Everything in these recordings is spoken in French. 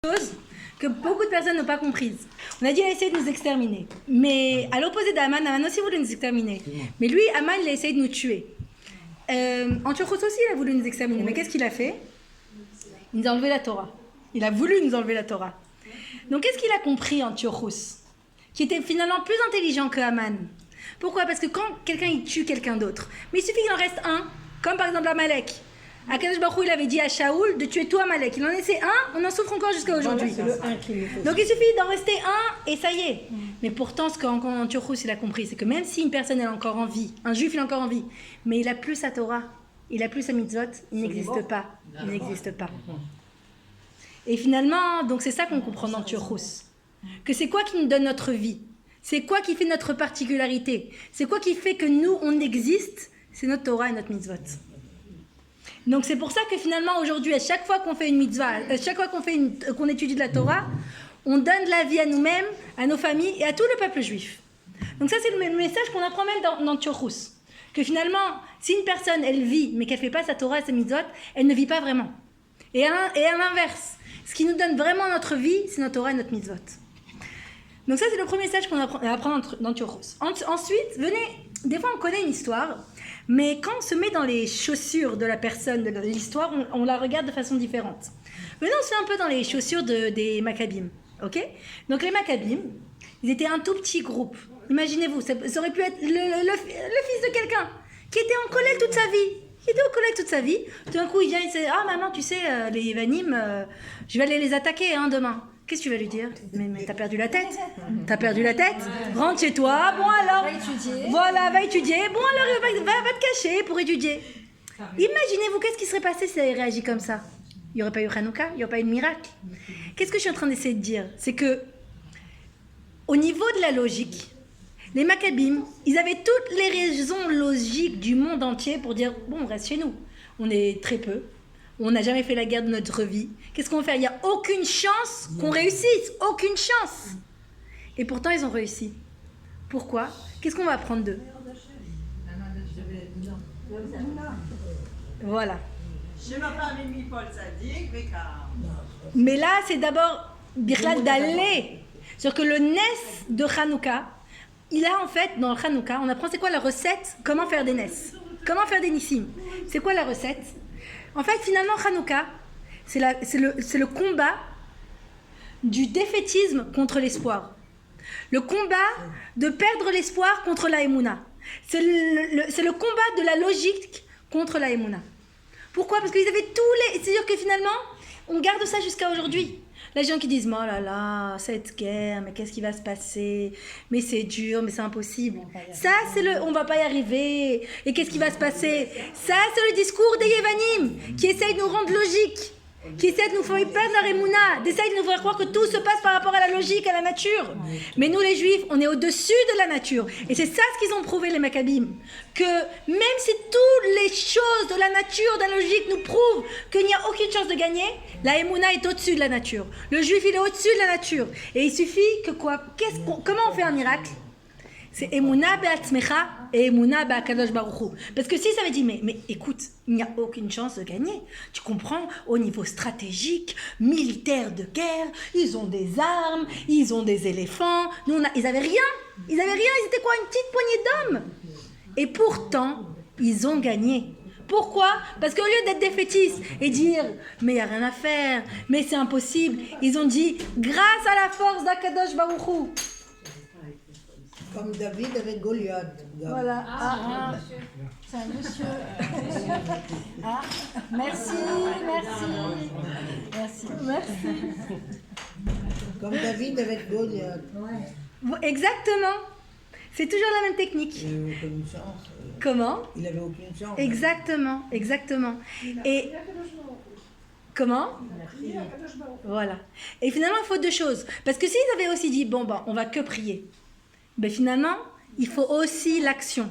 Chose que beaucoup de personnes n'ont pas comprise. On a dit qu'il a essayé de nous exterminer. Mais à l'opposé d'Aman, Aman aussi voulait nous exterminer. Mais lui, Aman, il a essayé de nous tuer. Antiochos aussi, il a voulu nous exterminer. Mais qu'est-ce qu'il a fait? Il nous a enlevé la Torah. Il a voulu nous enlever la Torah. Donc qu'est-ce qu'il a compris, Antiochos, qui était finalement plus intelligent que Aman? Pourquoi? Parce que quand quelqu'un il tue quelqu'un d'autre, mais il suffit qu'il en reste un, comme par exemple Amalek. Akadosh Baruch Hu, il avait dit à Shaoul de tuer tout Amalek. Il en laissait un, on en souffre encore jusqu'à aujourd'hui. Donc il suffit d'en rester un et ça y est. Mais pourtant, ce qu'Antiochos il a compris, c'est que même si une personne est encore en vie, un juif il est encore en vie, mais il a plus sa Torah, il a plus sa mitzvot, il n'existe pas. Il n'existe pas. Et finalement, donc c'est ça qu'on comprend dans Antiochos. Que c'est quoi qui nous donne notre vie? C'est quoi qui fait notre particularité? C'est quoi qui fait que nous, on existe? C'est notre Torah et notre mitzvot. Donc c'est pour ça que finalement aujourd'hui, à chaque fois qu'on fait une mitzvah, à chaque fois qu'on étudie de la Torah, on donne la vie à nous-mêmes, à nos familles et à tout le peuple juif. Donc ça c'est le message qu'on apprend même dans Antiochos. Que finalement, si une personne elle vit mais qu'elle ne fait pas sa Torah et sa mitzvot, elle ne vit pas vraiment. Et à l'inverse, ce qui nous donne vraiment notre vie, c'est notre Torah et notre mitzvot. Donc ça c'est le premier message qu'on apprend dans Antiochos. Ensuite, venez, des fois on connaît une histoire, mais quand on se met dans les chaussures de la personne, de l'histoire, on la regarde de façon différente. Maintenant, on se met un peu dans les chaussures des Maccabim, ok? Donc les Maccabim, ils étaient un tout petit groupe. Imaginez-vous, ça aurait pu être le fils de quelqu'un qui était en collège toute sa vie. Il était au collège toute sa vie. Tout d'un coup, il vient, il dit « Ah maman, tu sais, les Yavanim, je vais aller les attaquer d'ain. » Qu'est-ce que tu vas lui dire? Mais t'as perdu la tête. T'as perdu la tête. Rentre chez toi. Bon alors. Va étudier. Voilà, va étudier. Bon alors, va te cacher pour étudier. Imaginez-vous, qu'est-ce qui serait passé si ça avait réagi comme ça? Il n'y aurait pas eu Hanouka, il n'y aurait pas eu de miracle. Qu'est-ce que je suis en train d'essayer de dire? C'est que, au niveau de la logique, les Maccabim, ils avaient toutes les raisons logiques du monde entier pour dire, bon, on reste chez nous. On est très peu. On n'a jamais fait la guerre de notre vie. Qu'est-ce qu'on va faire? Il n'y a aucune chance qu'on réussisse. Aucune chance. Et pourtant, ils ont réussi. Pourquoi? Qu'est-ce qu'on va apprendre d'eux? Voilà. Mais là, c'est d'abord Birlal d'aller. C'est-à-dire que le Nes de Hanouka, il a en fait, dans le Hanouka, on apprend c'est quoi la recette, comment faire des Nes. Comment faire des Nissim. C'est quoi la recette? En fait, finalement, Hanouka, c'est le combat du défaitisme contre l'espoir. Le combat de perdre l'espoir contre la Emouna. C'est le combat de la logique contre la Emouna. Pourquoi? Parce qu'ils avaient tous les... C'est-à-dire que finalement, on garde ça jusqu'à aujourd'hui. Les gens qui disent, oh là là, cette guerre, mais qu'est-ce qui va se passer? Mais c'est dur, mais c'est impossible. Ça, c'est on va pas y arriver. Et qu'est-ce qui va se passer? Ça, c'est le discours des Yevanim, qui essayent de nous rendre logiques, qui essayent de nous faire perdre leur émouna, d'essayer de nous faire croire que tout se passe par rapport à la logique, à la nature. Mais nous, les Juifs, on est au-dessus de la nature. Et c'est ça ce qu'ils ont prouvé, les Maccabim. Que même si toutes les choses de la nature, de la logique nous prouvent qu'il n'y a aucune chance de gagner, la émouna est au-dessus de la nature. Le Juif, il est au-dessus de la nature. Et il suffit que quoi? Comment on fait un miracle? C'est Emouna be'atzmecha et Emouna be'akadosh baruch Hu. Parce que si ça veut dire, mais écoute, il n'y a aucune chance de gagner. Tu comprends, au niveau stratégique, militaire de guerre, ils ont des armes, ils ont des éléphants. Nous, ils n'avaient rien. Ils étaient quoi? Une petite poignée d'hommes. Et pourtant, ils ont gagné. Pourquoi? Parce qu'au lieu d'être défaitistes et dire « mais il n'y a rien à faire, mais c'est impossible », ils ont dit « grâce à la force d'Akadosh Baruch Hu ». Comme David avec Goliath. Voilà. C'est un monsieur. Ah, merci. Comme David avec Goliath. Exactement. C'est toujours la même technique. Il n'avait aucune chance. Comment? Il n'avait aucune chance. Exactement. Et comment? Voilà. Et finalement, il faut deux choses. Parce que s'ils avaient aussi dit, bon, on va que prier. Ben finalement, il faut aussi l'action.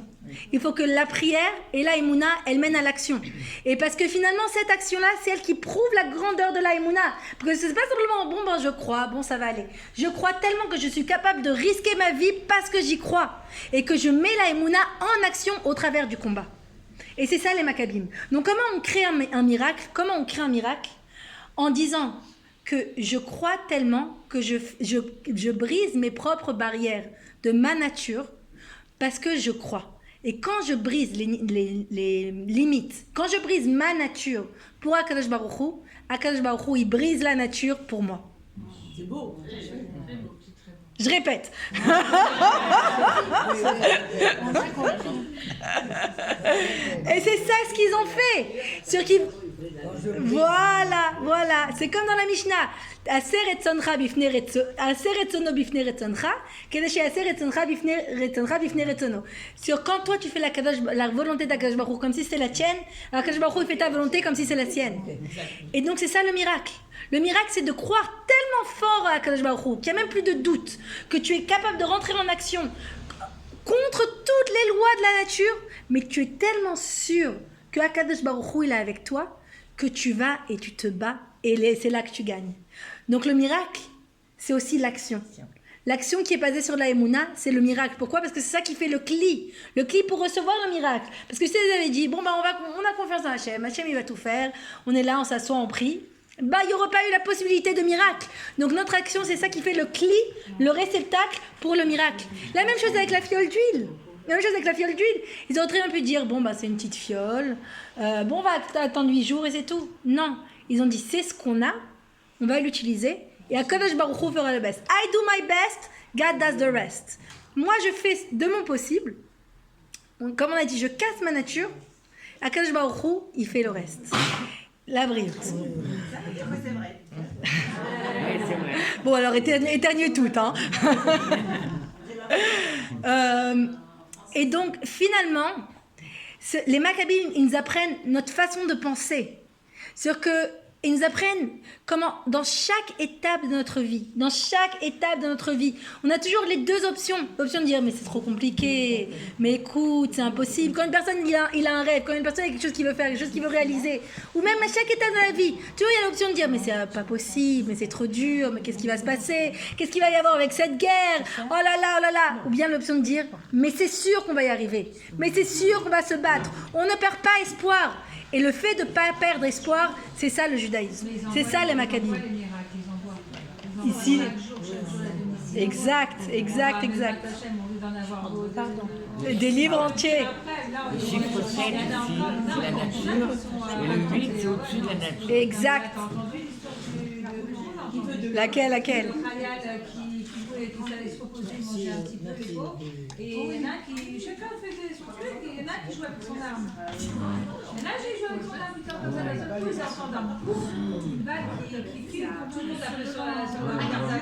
Il faut que la prière et la Emouna, elles mènent à l'action. Et parce que finalement, cette action-là, c'est elle qui prouve la grandeur de la Emouna. Parce que c'est pas simplement, je crois, ça va aller. Je crois tellement que je suis capable de risquer ma vie parce que j'y crois. Et que je mets la Emouna en action au travers du combat. Et c'est ça les Maccabim. Donc comment on crée un miracle? En disant que je crois tellement que je brise mes propres barrières de ma nature parce que je crois. Et quand je brise les limites, quand je brise ma nature pour Akadosh Baruch Hu, il brise la nature pour moi. C'est beau. Je répète. On a compris. Et c'est ça ce qu'ils ont fait. Voilà. C'est comme dans la Mishnah. Aser etzoncha bifnei retzoncha, kede she'aser etzoncha bifnei retzono. Sur quand toi tu fais la volonté d'Akadosh Baruch Hu comme si c'était la tienne, alors Akadosh Baruch Hu il fait ta volonté comme si c'est la sienne. Et donc c'est ça le miracle. Le miracle, c'est de croire tellement fort à Akadosh Baruch Hu qu'il n'y a même plus de doute, que tu es capable de rentrer en action contre toutes les lois de la nature, mais tu es tellement sûr que Akadosh Baruch Hu il est avec toi, que tu vas et tu te bats, et c'est là que tu gagnes. Donc le miracle, c'est aussi l'action. L'action qui est basée sur la Emouna, c'est le miracle. Pourquoi ? Parce que c'est ça qui fait le cli pour recevoir le miracle. Parce que si vous avez dit, bon, on a confiance en Hachem, Hachem il va tout faire, on est là, on s'assoit, on prie, il n'y aurait pas eu la possibilité de miracle. Donc notre action, c'est ça qui fait le cli, le réceptacle pour le miracle. La même chose avec la fiole d'huile. Ils auraient très bien pu dire, c'est une petite fiole, on va attendre 8 jours et c'est tout. Non, ils ont dit, c'est ce qu'on a, on va l'utiliser, et Akadosh Baruch Hu fera le best. I do my best, God does the rest. Moi, je fais de mon possible. Comme on a dit, je casse ma nature, Akadosh Baruch Hu, il fait le reste. La brille. C'est vrai. Bon, alors éternuez toutes. Hein. Et donc, finalement, les Maccabim, ils nous apprennent notre façon de penser. C'est-à-dire qu'ils nous apprennent comment, dans chaque étape de notre vie, on a toujours les deux options. L'option de dire, mais c'est trop compliqué, mais écoute, c'est impossible. Quand une personne, il a un rêve, quand une personne a quelque chose qu'il veut faire, quelque chose qu'il veut réaliser, ou même à chaque étape de la vie, toujours il y a l'option de dire, mais c'est pas possible, mais c'est trop dur, mais qu'est-ce qui va se passer? Qu'est-ce qu'il va y avoir avec cette guerre? Oh là là. Ou bien l'option de dire, mais c'est sûr qu'on va y arriver, mais c'est sûr qu'on va se battre, on ne perd pas espoir. Et le fait de ne pas perdre espoir, c'est ça le judaïsme. C'est ça les Maccabim. Ici, exact. Pardon. Des livres entiers. Le chiffre 7, c'est la nature, et le 8, c'est au-dessus de la nature. Exact. Laquelle Le Khayal qui allait se reposer, manger un petit peu les pauvres. Et il y en a qui, chacun faisait son truc, et il y en a qui jouaient avec son arme. Et là, j'ai joué avec son arme, putain, comme ça, d'un seul coup, ils entendent un pouf, une balle qui file, comme tout le monde a fait sur la regarde.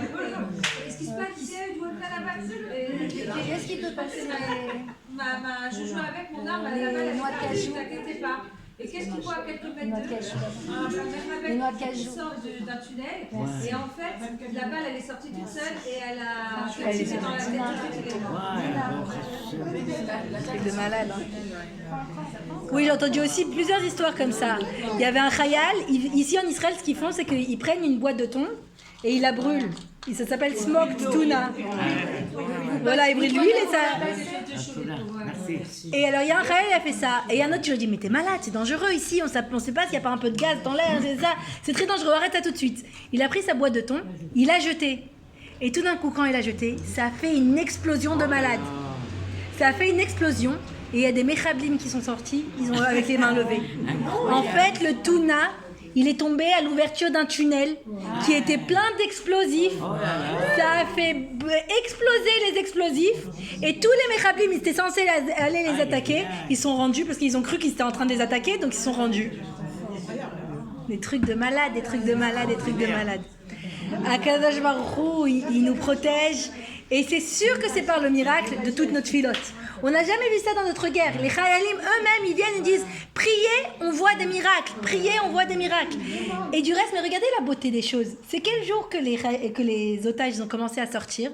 Qu'est-ce qui se passe ici? Je vois plein la balle. Qu'est-ce qui peut passer? Je jouais avec mon arme, la balle, elle ne t'inquiétez pas. Et qu'est-ce qu'il voit à quelques mètres de noix de cajou. Qui sort d'un tunnel. Et en fait, la balle, elle est sortie toute seule et elle a fait dans la tête tout de suite. C'est de malade. Hein. Oui, j'ai entendu aussi plusieurs histoires comme ça. Il y avait un khayal. Ici en Israël, ce qu'ils font, c'est qu'ils prennent une boîte de thon et ils la brûlent. Ça s'appelle smoked tuna. Voilà, ils brûlent l'huile et ça. Et alors il y a un khayal, il a fait ça. Et il y a un autre qui lui a dit, mais t'es malade, c'est dangereux ici, on sait pas s'il n'y a pas un peu de gaz dans l'air, c'est ça. C'est très dangereux, arrête ça tout de suite. Il a pris sa boîte de thon, il l'a jetée. Et tout d'un coup, quand il a jeté, ça a fait une explosion de malade. Ça a fait une explosion. Et il y a des mechablim qui sont sortis, ils ont avec les mains levées. En fait, le tuna, il est tombé à l'ouverture d'un tunnel qui était plein d'explosifs. Ça a fait exploser les explosifs. Et tous les mechablim, ils étaient censés aller les attaquer. Ils sont rendus parce qu'ils ont cru qu'ils étaient en train de les attaquer, donc ils sont rendus. Des trucs de malade, des trucs de malade, des trucs de malade. Akadosh Baruch Hu, il nous protège. Et c'est sûr que c'est par le miracle de toute notre filote. On n'a jamais vu ça dans notre guerre. Les Chayalim eux-mêmes, ils viennent et disent « Priez, on voit des miracles. Priez, on voit des miracles. » Et du reste, mais regardez la beauté des choses. C'est quel jour que les otages ont commencé à sortir?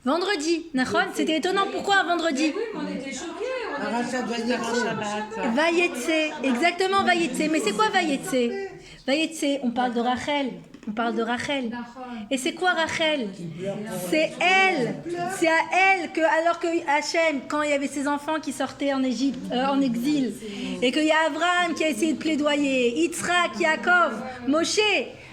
Vendredi. C'était étonnant. Pourquoi un vendredi? Oui, mais on était choqués. Arachat Vayetse. Vayetse. Exactement, Vayetse. Mais c'est quoi Vayetse? Vayetse, on parle de Rachel. On parle de Rachel. Et c'est quoi Rachel? C'est elle. C'est à elle que, alors que Hachem, quand il y avait ses enfants qui sortaient en Égypte, en exil, et qu'il y a Abraham qui a essayé de plaidoyer, Yitzhak, Yaakov, Moshe,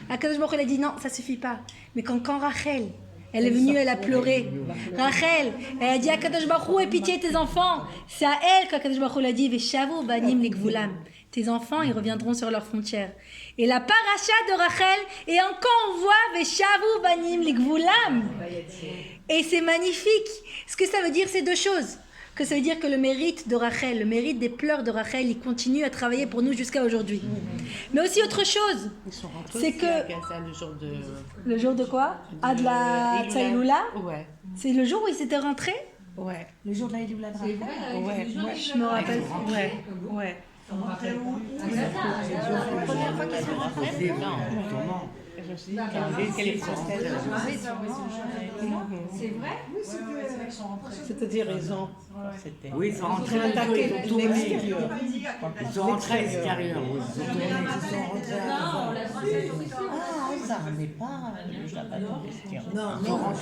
Akadosh Baruch Hu, il a dit non, ça suffit pas. Mais quand Rachel, elle est venue, elle a pleuré. Rachel, elle a dit Akadosh Baruch Hu, aie pitié tes enfants. C'est à elle qu'Akadosh Baruch Hu l'a dit Veshavu banim ligvulam. Tes enfants, ils reviendront sur leurs frontières. Et la paracha de Rachel, et encore on voit Veshavu banim ligvulam. Et c'est magnifique. Ce que ça veut dire, c'est deux choses. Que ça veut dire que le mérite de Rachel, le mérite des pleurs de Rachel, il continue à travailler pour nous jusqu'à aujourd'hui. Mais aussi autre chose, c'est que... le jour de... Le jour de quoi? Ah, de la Tsaïloula? Ouais, C'est le jour où ils étaient rentrés? ouais, Le jour de la Iloula de Rachel. ouais, Je me rappelle. ouais. Je me suis dit qu'elle est française. C'est vrai? C'est-à-dire, ils ont... Oui, ils sont rentrés à attaqué l'extérieur. Ils sont rentrés à l'extérieur. Oui. Non, on l'a Ah, ça, on n'est pas... Je l'ai pas dit. Non, non.